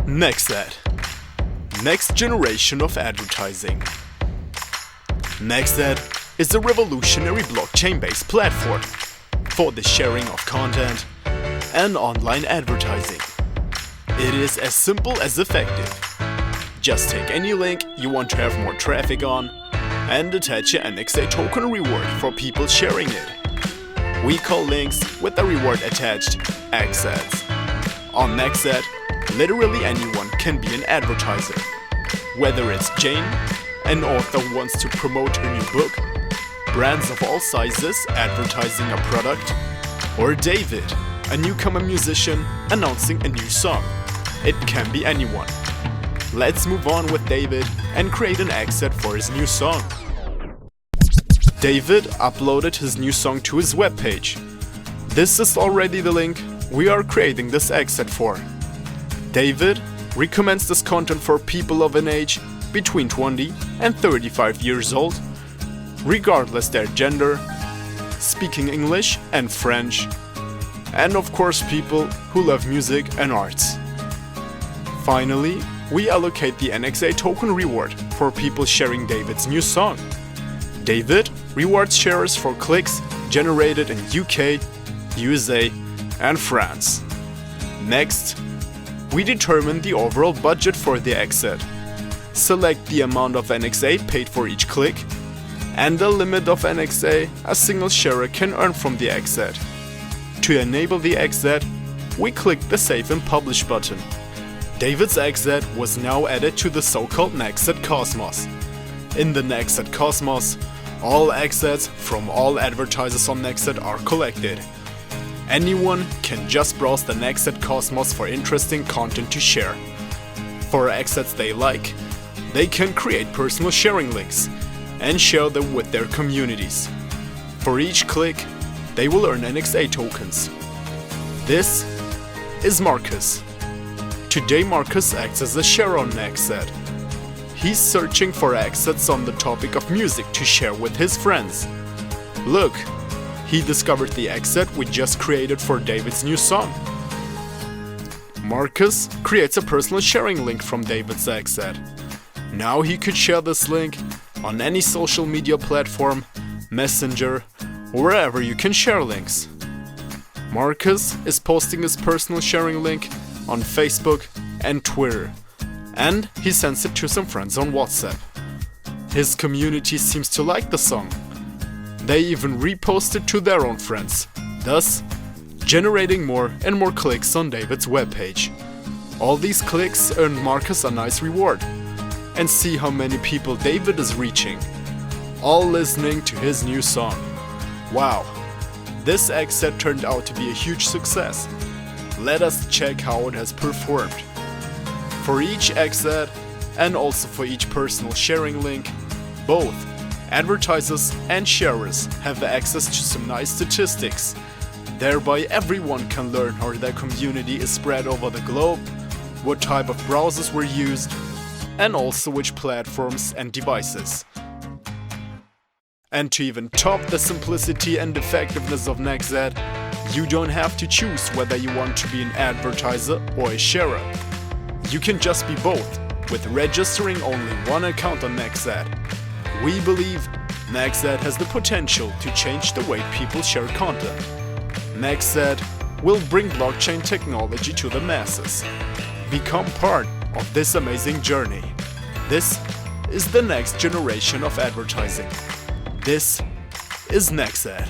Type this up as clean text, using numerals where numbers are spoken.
NXAD. Next generation of advertising. NXAD is a revolutionary blockchain-based platform for the sharing of content and online advertising. It is as simple as effective. Just take any link you want to have more traffic on and attach an NXAD token reward for people sharing it. We call links with the reward attached NXADs. On NXAD, literally anyone can be an advertiser. Whether it's Jane, an author who wants to promote her new book, brands of all sizes advertising a product, or David, a newcomer musician announcing a new song. It can be anyone. Let's move on with David and create an NXAD for his new song. David uploaded his new song to his webpage. This is already the link we are creating this NXAD for. David recommends this content for people of an age between 20 and 35 years old, regardless their gender, speaking English and French, and of course people who love music and arts. Finally, we allocate the NXAD token reward for people sharing David's new song. David rewards sharers for clicks generated in UK, USA, and France. Next, we determine the overall budget for the NXAD. Select the amount of NXAD paid for each click and the limit of NXAD a single sharer can earn from the NXAD. To enable the NXAD, we click the Save and Publish button. David's NXAD was now added to the so-called NXAD Cosmos. In the NXAD Cosmos, all NXADs from all advertisers on NXAD are collected. Anyone can just browse the NXAD Cosmos for interesting content to share. For NXADs they like, they can create personal sharing links and share them with their communities. For each click, they will earn NXAD tokens. This is Marcus. Today Marcus acts as a sharer on NXAD. He's searching for NXADs on the topic of music to share with his friends. Look, he discovered the NXAD we just created for David's new song. Marcus creates a personal sharing link from David's NXAD. Now he could share this link on any social media platform, Messenger, or wherever you can share links. Marcus is posting his personal sharing link on Facebook and Twitter, and he sends it to some friends on WhatsApp. His community seems to like the song. They even repost it to their own friends, thus generating more and more clicks on David's webpage. All these clicks earned Marcus a nice reward. And see how many people David is reaching, all listening to his new song. Wow, this NXAD turned out to be a huge success. Let us check how it has performed. For each NXAD and also for each personal sharing link, both advertisers and sharers have access to some nice statistics. Thereby everyone can learn how their community is spread over the globe, what type of browsers were used, and also which platforms and devices. And to even top the simplicity and effectiveness of NXAD, you don't have to choose whether you want to be an advertiser or a sharer. You can just be both, with registering only one account on NXAD. We believe NXAD has the potential to change the way people share content. NXAD will bring blockchain technology to the masses. Become part of this amazing journey. This is the next generation of advertising. This is NXAD.